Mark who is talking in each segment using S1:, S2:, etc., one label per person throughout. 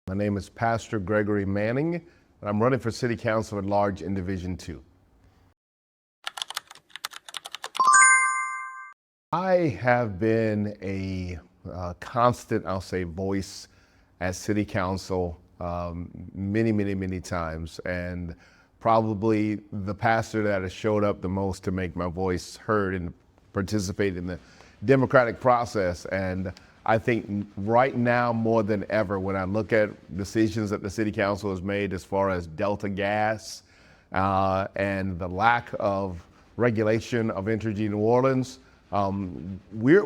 S1: My name is Pastor Gregory Manning, and I'm running for City Council at Large in Division 2. I have been a constant, I'll say, voice at City Council many times, and probably the pastor that has showed up the most to make my voice heard and participate in the democratic process. And I think right now more than ever, when I look at decisions that the City Council has made as far as Delta gas and the lack of regulation of Entergy New Orleans, we're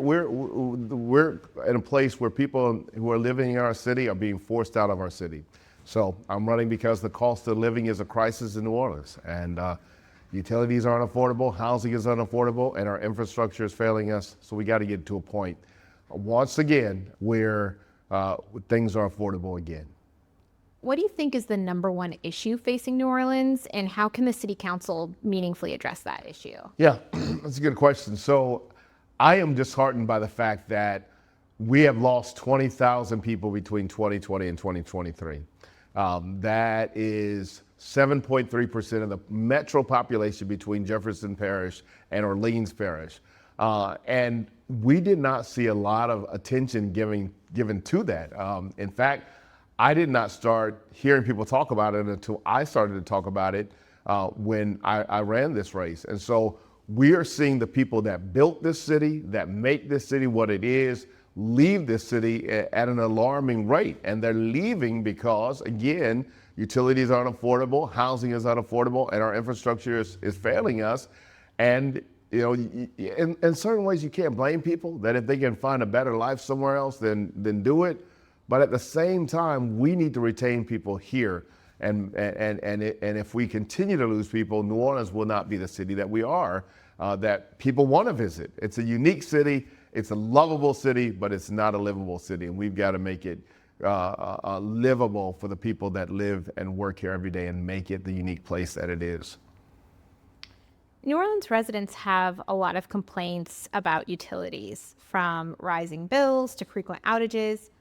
S1: in a place where people who are living in our city are being forced out of our city. So I'm running because the cost of living is a crisis in New Orleans, and utilities aren't affordable, housing is unaffordable, and our infrastructure is failing us. So we got to get to a point once again where things are affordable again.
S2: What do you think is the number one issue facing New Orleans, and how can the City Council meaningfully address that issue?
S1: Yeah, that's a good question. So I am disheartened by the fact that we have lost 20,000 people between 2020 and 2023. That is 7.3% of the metro population between Jefferson Parish and Orleans Parish. And we did not see a lot of attention given to that. In fact, I did not start hearing people talk about it until I started to talk about it when I ran this race. And so we are seeing the people that built this city, that make this city what it is, leave this city at an alarming rate. And they're leaving because, again, utilities aren't affordable, housing is unaffordable, and our infrastructure is failing us. And you know, in certain ways, you can't blame people that if they can find a better life somewhere else, then do it. But at the same time, we need to retain people here. And if we continue to lose people, New Orleans will not be the city that we are, that people want to visit. It's a unique city. It's a lovable city, but it's not a livable city. And we've got to make it livable for the people that live and work here every day and make it the unique place that it is.
S2: New Orleans residents have a lot of complaints about utilities, from rising bills to frequent outages.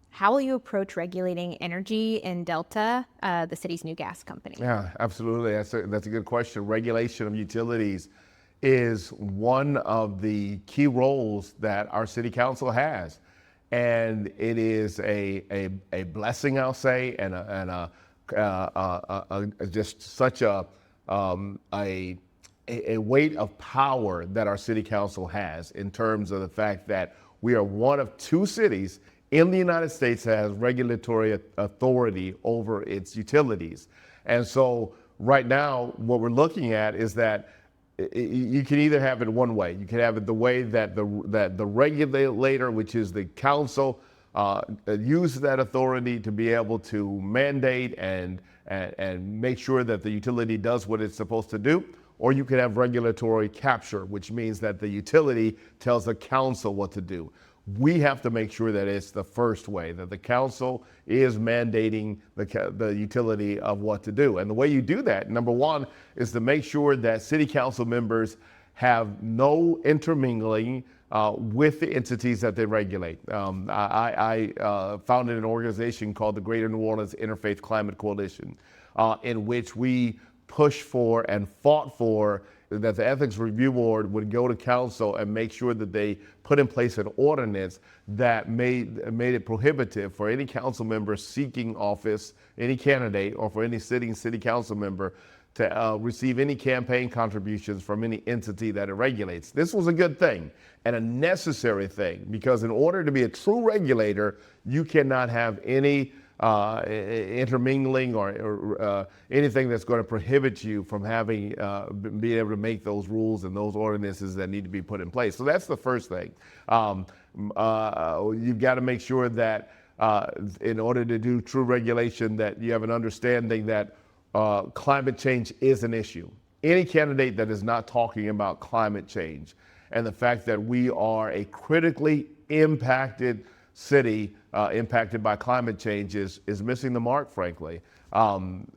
S2: How will you approach regulating Entergy in Delta, the city's new gas company?
S1: Yeah, absolutely. That's a good question. Regulation of utilities is one of the key roles that our city council has. And it is a blessing, I'll say, and just such a weight of power that our city council has, in terms of the fact that we are one of two cities in the United States that has regulatory authority over its utilities. And so right now, what we're looking at is that you can either have it one way. You can have it the way that the regulator, which is the council, uses that authority to be able to mandate and make sure that the utility does what it's supposed to do. Or you could have regulatory capture, which means that the utility tells the council what to do. We have to make sure that it's the first way, that the council is mandating the utility of what to do. And the way you do that, number one, is to make sure that city council members have no intermingling with the entities that they regulate. I founded an organization called the Greater New Orleans Interfaith Climate Coalition, in which we pushed for and fought for that the Ethics Review Board would go to council and make sure that they put in place an ordinance that made it prohibitive for any council member seeking office, any candidate, or for any sitting city council member to receive any campaign contributions from any entity that it regulates. This was a good thing and a necessary thing, because in order to be a true regulator, you cannot have any intermingling or anything that's going to prohibit you from having being able to make those rules and those ordinances that need to be put in place. So that's the first thing. You've got to make sure that in order to do true regulation, that you have an understanding that climate change is an issue. Any candidate that is not talking about climate change and the fact that we are a critically impacted city impacted by climate change is missing the mark, frankly.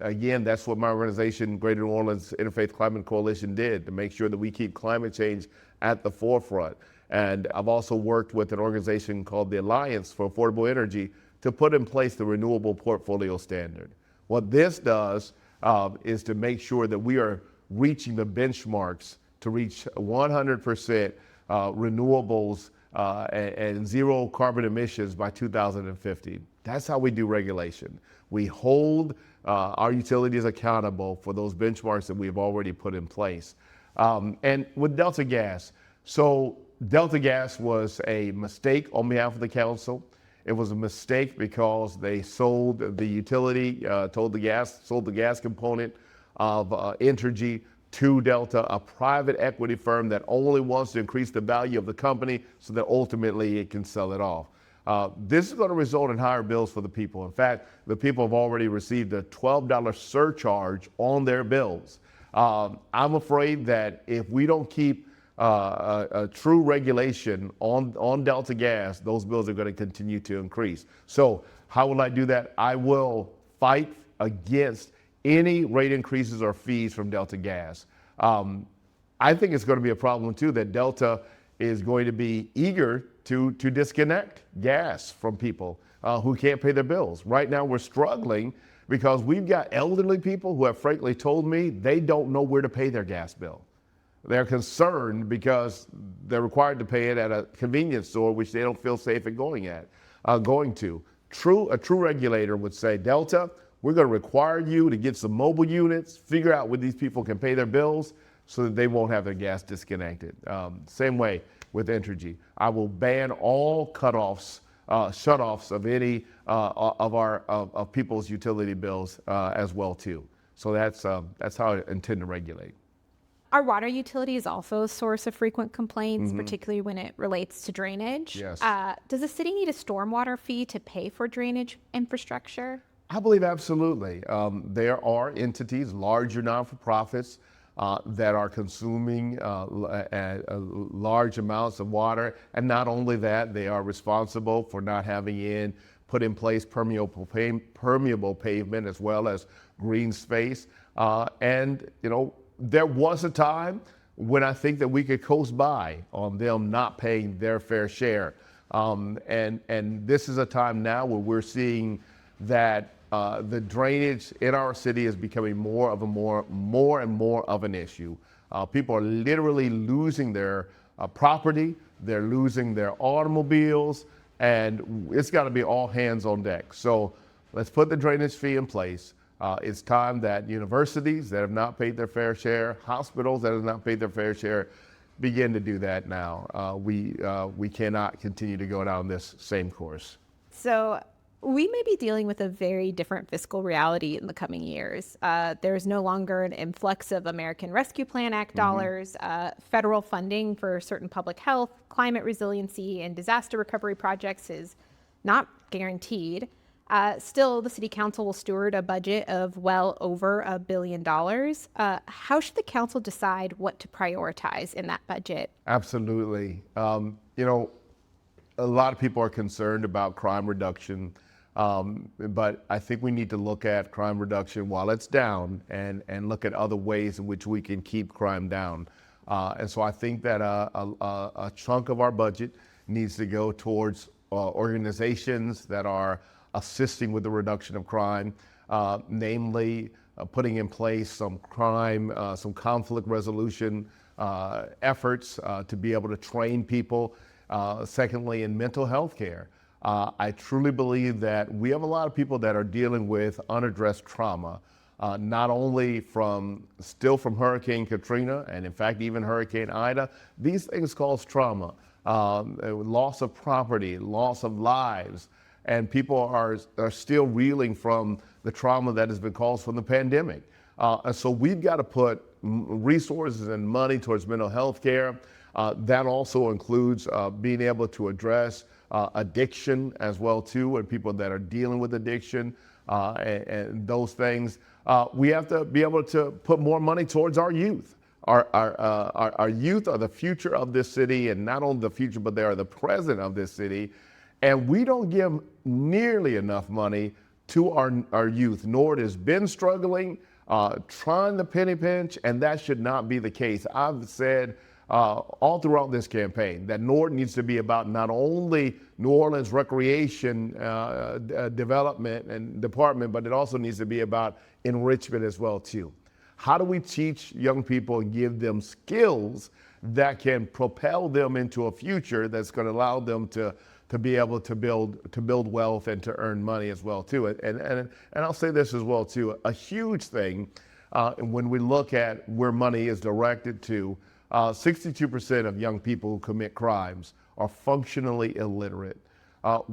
S1: Again, that's what my organization, Greater New Orleans Interfaith Climate Coalition, did, to make sure that we keep climate change at the forefront. And I've also worked with an organization called the Alliance for Affordable Energy to put in place the renewable portfolio standard. What this does is to make sure that we are reaching the benchmarks to reach 100% renewables and zero carbon emissions by 2050. That's how we do regulation. We hold our utilities accountable for those benchmarks that we've already put in place. And with Delta Gas, so Delta Gas was a mistake on behalf of the council. It was a mistake because they sold the utility, sold the gas component of Entergy to Delta, a private equity firm that only wants to increase the value of the company so that ultimately it can sell it off. This is going to result in higher bills for the people. In fact, the people have already received a $12 surcharge on their bills. I'm afraid that if we don't keep a true regulation on Delta Gas, those bills are going to continue to increase. So how will I do that? I will fight against any rate increases or fees from Delta Gas. I think it's going to be a problem too that Delta is going to be eager to disconnect gas from people who can't pay their bills. Right now we're struggling because we've got elderly people who have frankly told me they don't know where to pay their gas bill. They're concerned because they're required to pay it at a convenience store, which they don't feel safe at going to. A true regulator would say, Delta, we're going to require you to get some mobile units, figure out where these people can pay their bills so that they won't have their gas disconnected. Same way with Entergy. I will ban all shutoffs of any of people's utility bills as well too. So that's how I intend to regulate.
S2: Our water utility is also a source of frequent complaints, particularly when it relates to drainage.
S1: Yes.
S2: Does the city need a stormwater fee to pay for drainage infrastructure?
S1: I believe absolutely. There are entities, larger non-for-profits, that are consuming large amounts of water. And not only that, they are responsible for not having put in place permeable pavement as well as green space. And, there was a time when I think that we could coast by on them not paying their fair share. And this is a time now where we're seeing that the drainage in our city is becoming more and more of an issue. People are literally losing their property, they're losing their automobiles, and it's got to be all hands on deck. So let's put the drainage fee in place. It's time that universities that have not paid their fair share, hospitals that have not paid their fair share, begin to do that now. We cannot continue to go down this same course.
S2: So we may be dealing with a very different fiscal reality in the coming years. There's no longer an influx of American Rescue Plan Act dollars. Federal funding for certain public health, climate resiliency, and disaster recovery projects is not guaranteed. Still, the city council will steward a budget of well over $1 billion. How should the council decide what to prioritize in that budget?
S1: Absolutely. A lot of people are concerned about crime reduction, but I think we need to look at crime reduction while it's down and look at other ways in which we can keep crime down. And so I think that a chunk of our budget needs to go towards organizations that are assisting with the reduction of crime, namely putting in place some conflict resolution efforts to be able to train people. Secondly, in mental health care, I truly believe that we have a lot of people that are dealing with unaddressed trauma, not only from Hurricane Katrina, and in fact, even Hurricane Ida. These things cause trauma, loss of property, loss of lives, and people are still reeling from the trauma that has been caused from the pandemic. And so we've got to put resources and money towards mental health care. That also includes being able to address addiction as well too, and people that are dealing with addiction and those things. We have to be able to put more money towards our youth. Our youth are the future of this city, and not only the future, but they are the present of this city. And we don't give nearly enough money to our youth, nor it has been struggling, trying to penny pinch, and that should not be the case. I've said all throughout this campaign, that North needs to be about not only New Orleans recreation development and department, but it also needs to be about enrichment as well too. How do we teach young people and give them skills that can propel them into a future that's going to allow them to be able to build wealth and to earn money as well too. And I'll say this as well too. A huge thing when we look at where money is directed to, 62% of young people who commit crimes are functionally illiterate.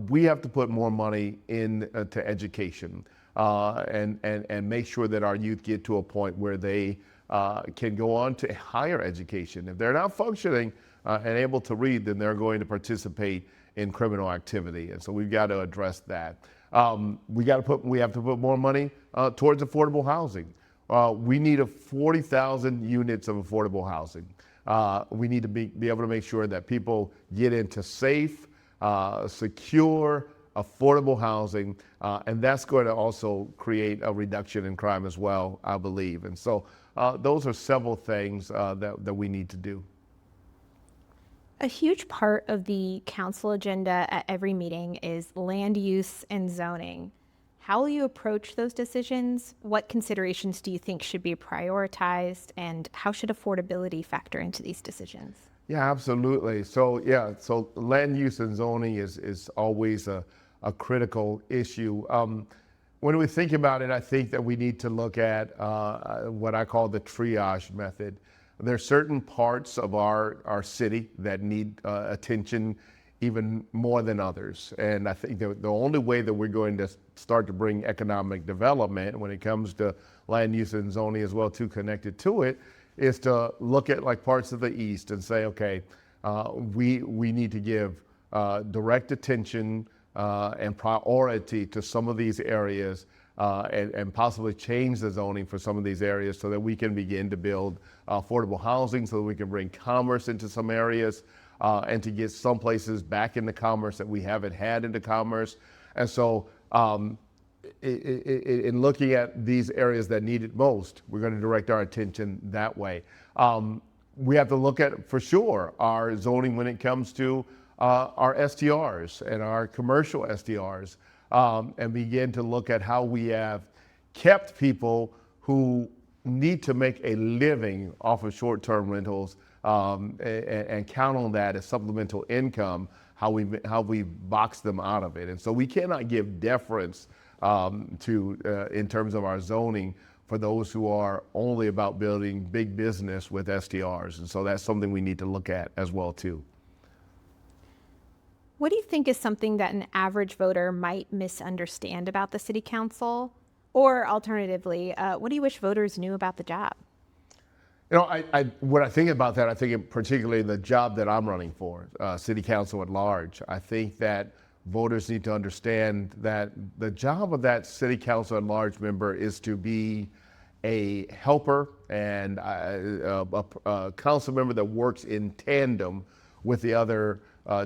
S1: We have to put more money into education and make sure that our youth get to a point where they can go on to higher education. If they're not functioning and able to read, then they're going to participate in criminal activity. And so we've got to address that. We have to put more money towards affordable housing. We need 40,000 units of affordable housing. We need to be able to make sure that people get into safe, secure, affordable housing, and that's going to also create a reduction in crime as well, I believe. And so those are several things that we need to do.
S2: A huge part of the council agenda at every meeting is land use and zoning. How will you approach those decisions? What considerations do you think should be prioritized, and how should affordability factor into these decisions?
S1: Yeah, absolutely. So land use and zoning is always a critical issue. When we think about it, I think that we need to look at what I call the triage method. There are certain parts of our city that need attention even more than others. And I think the only way that we're going to start to bring economic development when it comes to land use and zoning as well too connected to it is to look at like parts of the East and say, okay, we need to give direct attention and priority to some of these areas and possibly change the zoning for some of these areas so that we can begin to build affordable housing, so that we can bring commerce into some areas and to get some places back into commerce that we haven't had into commerce. And so in looking at these areas that need it most, we're going to direct our attention that way. We have to look at, for sure, our zoning when it comes to our STRs and our commercial STRs, and begin to look at how we have kept people who need to make a living off of short-term rentals and count on that as supplemental income, how we box them out of it. And so we cannot give deference in terms of our zoning for those who are only about building big business with STRs. And so that's something we need to look at as well too.
S2: What do you think is something that an average voter might misunderstand about the city council? Or alternatively, what do you wish voters knew about the job?
S1: You know, when I think about that, I think particularly the job that I'm running for, city council at large. I think that voters need to understand that the job of that city council at large member is to be a helper and a council member that works in tandem with the other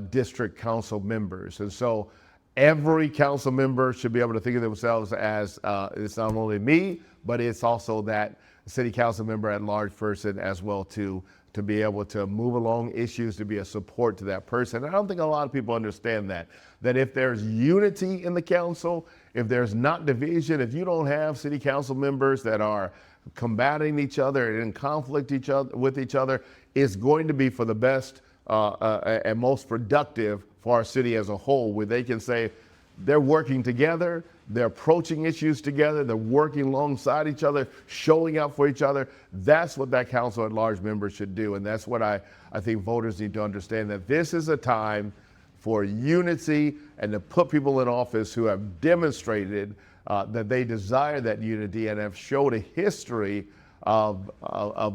S1: district council members. And so every council member should be able to think of themselves as it's not only me, but it's also that city council member at large person as well to be able to move along issues, to be a support to that person. And I don't think a lot of people understand that if there's unity in the council, if there's not division, if you don't have city council members that are combating each other and in conflict with each other, it's going to be for the best and most productive for our city as a whole, where they can say they're working together, they're approaching issues together, they're working alongside each other, showing up for each other. That's what that council at large member should do. And that's what I think voters need to understand, that this is a time for unity and to put people in office who have demonstrated that they desire that unity and have showed a history of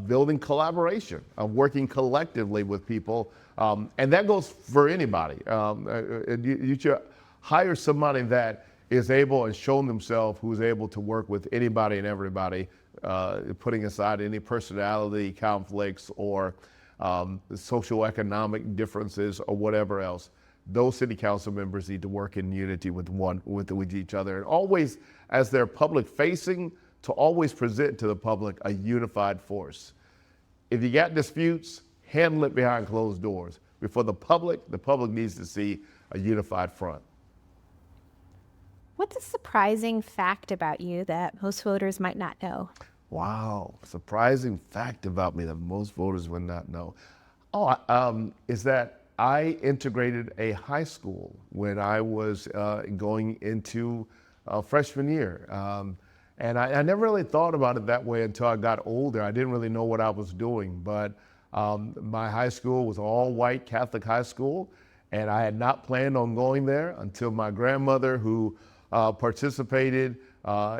S1: building collaboration, of working collectively with people. And that goes for anybody. You should hire somebody that is able and shown themselves who's able to work with anybody and everybody, putting aside any personality conflicts or socioeconomic differences or whatever else. Those city council members need to work in unity with each other, and always, as they're public facing, to always present to the public a unified force. If you got disputes, handle it behind closed doors. Before the public needs to see a unified front.
S2: What's a surprising fact about you that most voters might not know?
S1: Wow, surprising fact about me that most voters would not know. Is that I integrated a high school when I was going into freshman year. And I never really thought about it that way until I got older. I didn't really know what I was doing, but my high school was all white Catholic high school, and I had not planned on going there until my grandmother, who participated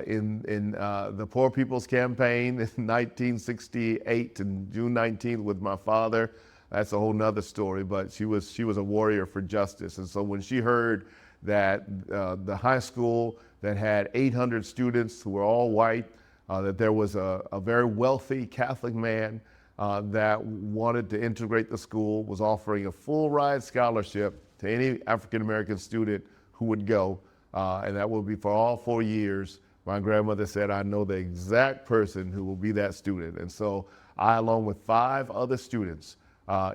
S1: in the Poor People's Campaign in 1968 and June 19th with my father. That's a whole nother story, but she was a warrior for justice. And so when she heard that the high school that had 800 students who were all white, that there was a very wealthy Catholic man that wanted to integrate the school, was offering a full ride scholarship to any African American student who would go, and that will be for all 4 years. My grandmother said, I know the exact person who will be that student. And so I, along with 5 other students,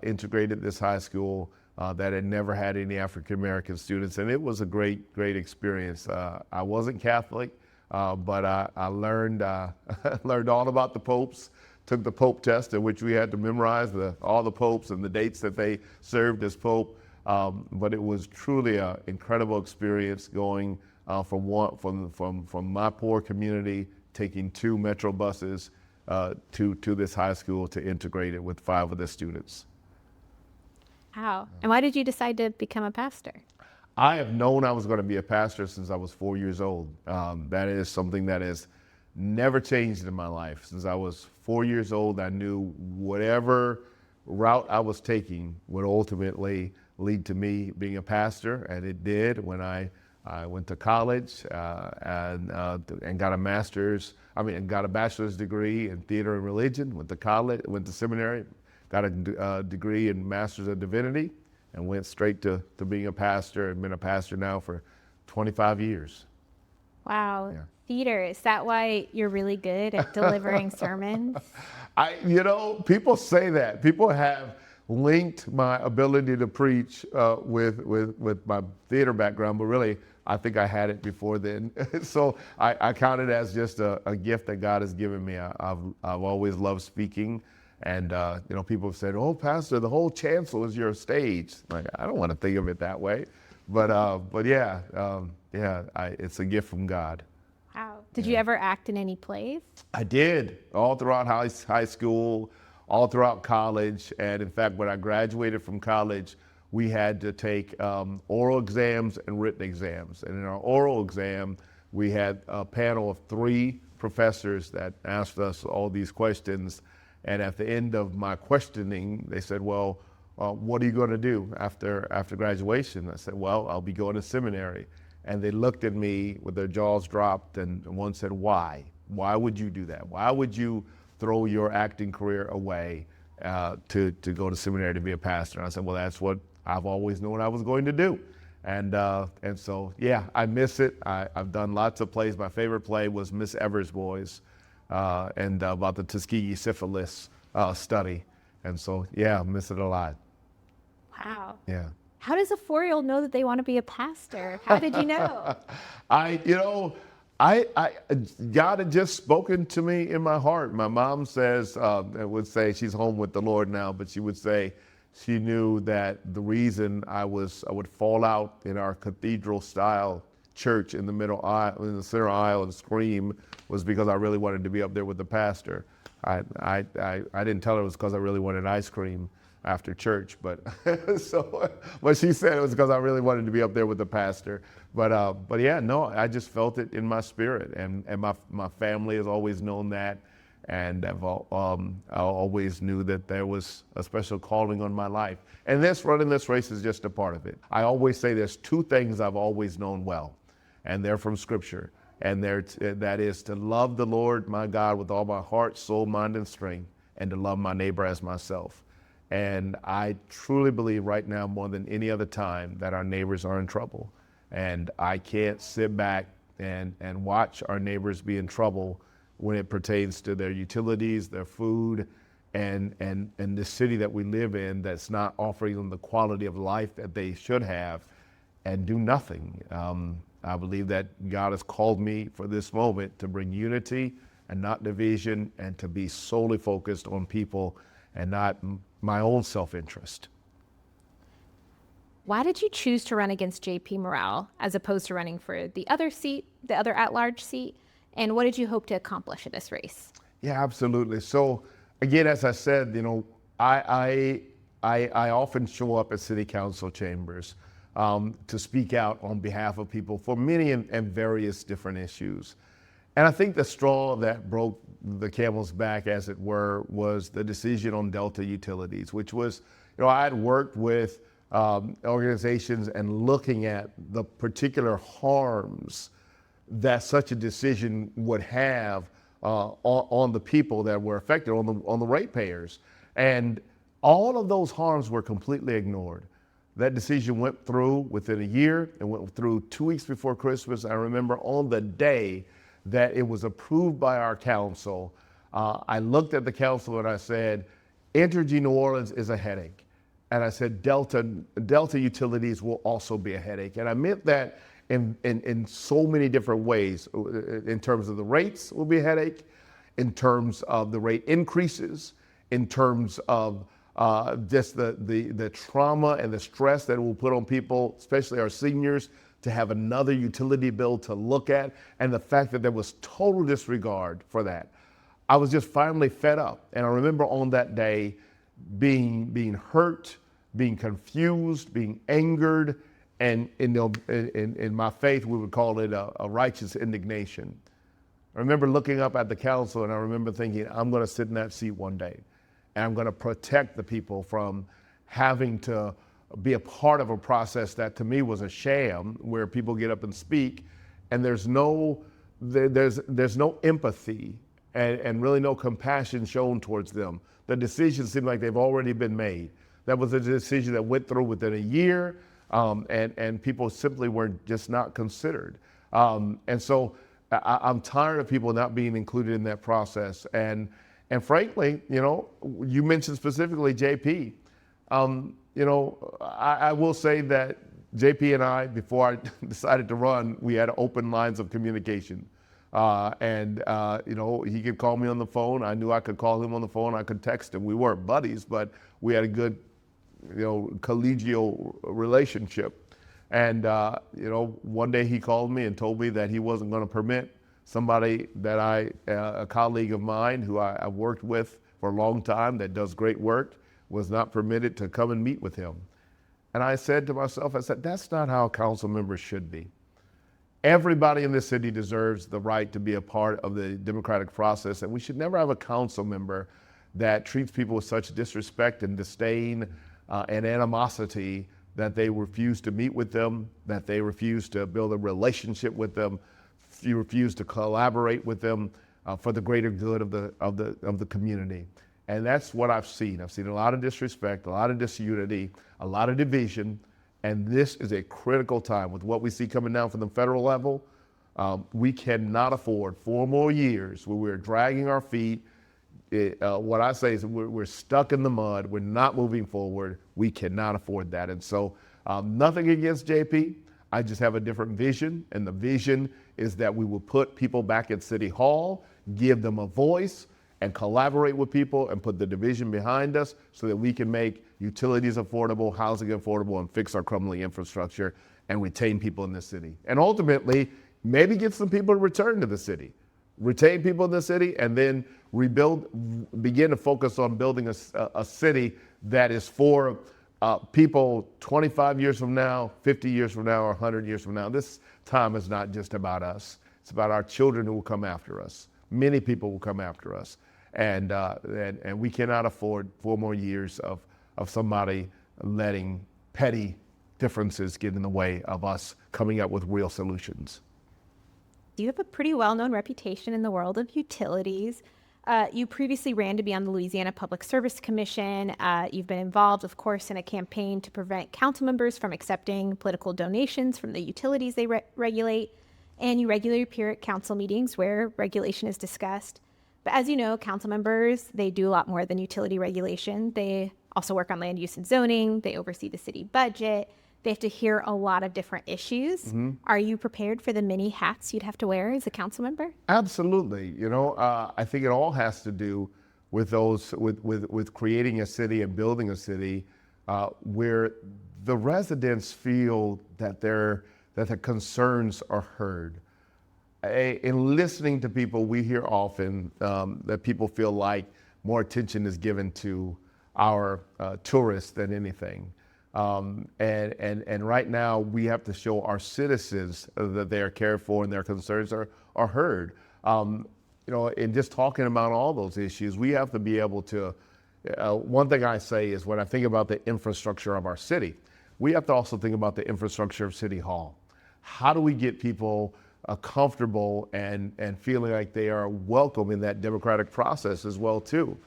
S1: integrated this high school that had never had any African American students, and it was a great experience. I wasn't Catholic, but I learned learned all about the popes. Took the Pope test, in which we had to memorize all the popes and the dates that they served as pope. But it was truly an incredible experience going from my poor community, taking 2 metro buses to this high school to integrate it with 5 of the students.
S2: Wow. And why did you decide to become a pastor?
S1: I have known I was going to be a pastor since I was 4 years old. That is something that has never changed in my life. Since I was 4 years old, I knew whatever route I was taking would ultimately lead to me being a pastor, and it did when I went to college and got a bachelor's degree in theater and religion. Went to college, went to seminary, got a degree in master's of divinity, and went straight to being a pastor, and been a pastor now for 25 years.
S2: Wow.
S1: Yeah.
S2: Theater, is that why you're really good at delivering sermons?
S1: People say that. People have linked my ability to preach with my theater background, but really, I think I had it before then. So I count it as just a gift that God has given me. I've always loved speaking. And people have said, "Oh, Pastor, the whole chancel is your stage." Like, I don't want to think of it that way, but yeah, it's a gift from God.
S2: Wow. Did you ever act in any plays?
S1: I did, all throughout high school, all throughout college, and in fact, when I graduated from college, we had to take oral exams and written exams. And in our oral exam, we had a panel of 3 professors that asked us all these questions. And at the end of my questioning, they said, well, what are you going to do after graduation? I said, well, I'll be going to seminary. And they looked at me with their jaws dropped, and one said, why? Why would you do that? Why would you throw your acting career away to go to seminary to be a pastor? And I said, well, that's what I've always known I was going to do. And so, yeah, I miss it. I've done lots of plays. My favorite play was Miss Evers' Boys, and about the Tuskegee syphilis study. And so, yeah, I miss it a lot.
S2: Wow.
S1: Yeah.
S2: How does a 4-year-old know that they want to be a pastor? How did you know? God had just spoken to me in my heart. My mom would say she's home with the Lord now, but she would say she knew that the reason I would fall out in our cathedral style church in the middle aisle, in the center aisle, and scream was because I really wanted to be up there with the pastor. I didn't tell her it was because I really wanted ice cream after church, but but she said it was because I really wanted to be up there with the pastor. But yeah, no, I just felt it in my spirit, and my family has always known that, and I always knew that there was a special calling on my life. And running this race is just a part of it. I always say there's 2 things I've always known well, and they're from Scripture, and that is to love the Lord my God with all my heart, soul, mind, and strength, and to love my neighbor as myself. And I truly believe right now more than any other time that our neighbors are in trouble. And I can't sit back and watch our neighbors be in trouble when it pertains to their utilities, their food,
S1: and the city that we live in that's not offering them the quality of life that they should have, and do nothing. I believe that God has called me for this moment to bring unity and not division, and to be solely focused on people and not my own self-interest.
S2: Why did you choose to run against JP Morrell as opposed to running for the other seat, the other at-large seat? And what did you hope to accomplish in this race?
S1: Yeah, absolutely. So again, as I said, I often show up at city council chambers to speak out on behalf of people for many and various different issues. And I think the straw that broke the camel's back, as it were, was the decision on Delta Utilities, which was, I had worked with organizations and looking at the particular harms that such a decision would have on the people that were affected, on the ratepayers. And all of those harms were completely ignored. That decision went through within a year. It went through 2 weeks before Christmas. I remember on the day that it was approved by our council, I looked at the council and I said, Entergy New Orleans is a headache. And I said, Delta Utilities will also be a headache. And I meant that in so many different ways. In terms of the rates will be a headache, in terms of the rate increases, in terms of just the trauma and the stress that it will put on people, especially our seniors, to have another utility bill to look at, and the fact that there was total disregard for that. I was just finally fed up. And I remember on that day being hurt, being confused, being angered, and in my faith, we would call it a righteous indignation. I remember looking up at the council, and I remember thinking, I'm going to sit in that seat one day, and I'm going to protect the people from having to be a part of a process that to me was a sham, where people get up and speak, and there's no empathy and really no compassion shown towards them. The decisions seem like they've already been made. That was a decision that went through within a year, and people simply were just not considered. And so I'm tired of people not being included in that process. And frankly, you mentioned specifically JP. I will say that JP and I, before I decided to run, we had open lines of communication. He could call me on the phone. I knew I could call him on the phone. I could text him. We weren't buddies, but we had a good, collegial relationship. And, one day he called me and told me that he wasn't going to permit somebody that a colleague of mine who I've worked with for a long time that does great work, was not permitted to come and meet with him. And I said to myself, that's not how council members should be. Everybody in this city deserves the right to be a part of the democratic process, and we should never have a council member that treats people with such disrespect and disdain and animosity that they refuse to meet with them, that they refuse to build a relationship with them, you refuse to collaborate with them for the greater good of the community. And that's what I've seen. I've seen a lot of disrespect, a lot of disunity, a lot of division. And this is a critical time with what we see coming down from the federal level. We cannot afford 4 more years where we're dragging our feet. What I say is we're stuck in the mud. We're not moving forward. We cannot afford that. And so nothing against JP. I just have a different vision. And the vision is that we will put people back at City Hall, give them a voice, and collaborate with people and put the division behind us so that we can make utilities affordable, housing affordable, and fix our crumbling infrastructure and retain people in the city. And ultimately, maybe get some people to return to the city, retain people in the city, and then begin to focus on building a city that is for people 25 years from now, 50 years from now, or 100 years from now. This time is not just about us. It's about our children who will come after us. Many people will come after us. And we cannot afford 4 more years of somebody letting petty differences get in the way of us coming up with real solutions.
S2: You have a pretty well-known reputation in the world of utilities. You previously ran to be on the Louisiana Public Service Commission. You've been involved, of course, in a campaign to prevent council members from accepting political donations from the utilities they regulate. And you regularly appear at council meetings where regulation is discussed. But as you know, council members, they do a lot more than utility regulation. They also work on land use and zoning. They oversee the city budget. They have to hear a lot of different issues. Are you prepared for the many hats you'd have to wear as a council member?
S1: Absolutely. I think it all has to do with with creating a city and building a city where the residents feel that their concerns are heard. In listening to people, we hear often that people feel like more attention is given to our tourists than anything. And right now we have to show our citizens that they are cared for and their concerns are heard. In just talking about all those issues, we have to be able to, one thing I say is when I think about the infrastructure of our city, we have to also think about the infrastructure of City Hall. How do we get people comfortable and feeling like they are welcome in that democratic process as well too?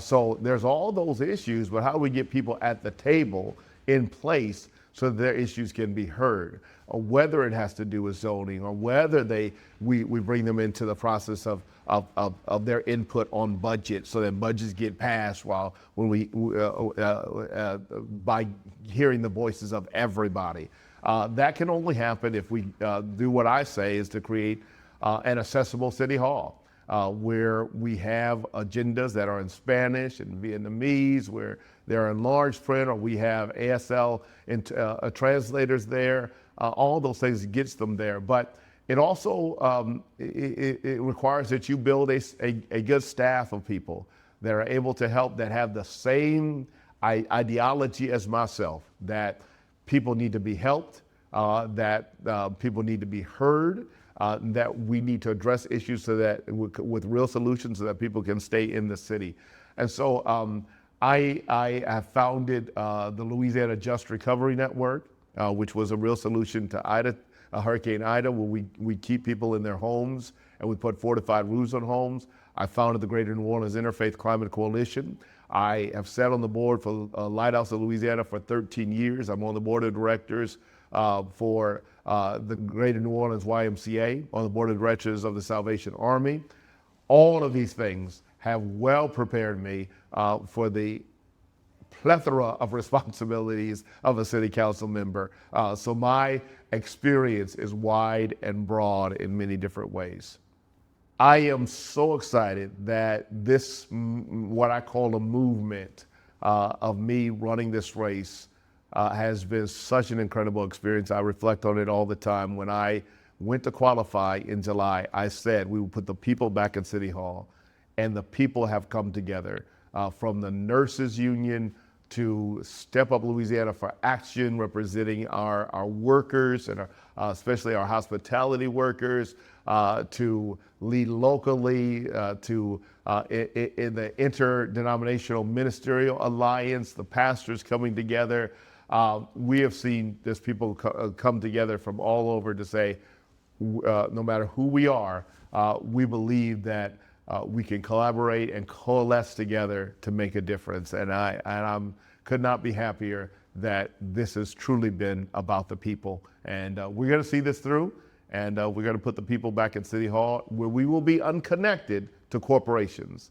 S1: So there's all those issues, but how do we get people at the table in place so that their issues can be heard, or whether it has to do with zoning, or whether we bring them into the process of their input on budget so that budgets get passed by hearing the voices of everybody. That can only happen if we do what I say is to create an accessible city hall. Where we have agendas that are in Spanish and Vietnamese, where they're in large print, or we have ASL translators there. All those things gets them there. But it also it requires that you build a good staff of people that are able to help, that have the same ideology as myself, that people need to be helped, that people need to be heard, that we need to address issues so that with real solutions so that people can stay in the city. And so I have founded the Louisiana Just Recovery Network, which was a real solution to Hurricane Ida, where we keep people in their homes and we put fortified roofs on homes. I founded the Greater New Orleans Interfaith Climate Coalition. I have sat on the board for Lighthouse of Louisiana for 13 years. I'm on the board of directors for the Greater New Orleans YMCA, on the board of directors of the Salvation Army. All of these things have well prepared me for the plethora of responsibilities of a city council member. So my experience is wide and broad in many different ways. I am so excited that this, what I call a movement of me running this race, has been such an incredible experience. I reflect on it all the time. When I went to qualify in July, I said we would put the people back in City Hall, and the people have come together, from the nurses union to Step Up Louisiana for Action, representing our workers and especially our hospitality workers, to lead locally, to in the Interdenominational Ministerial Alliance, the pastors coming together. We have seen this people come together from all over to say, no matter who we are, we believe that we can collaborate and coalesce together to make a difference. And I could not be happier that this has truly been about the people. And we're going to see this through, and we're going to put the people back in City Hall, where we will be unconnected to corporations.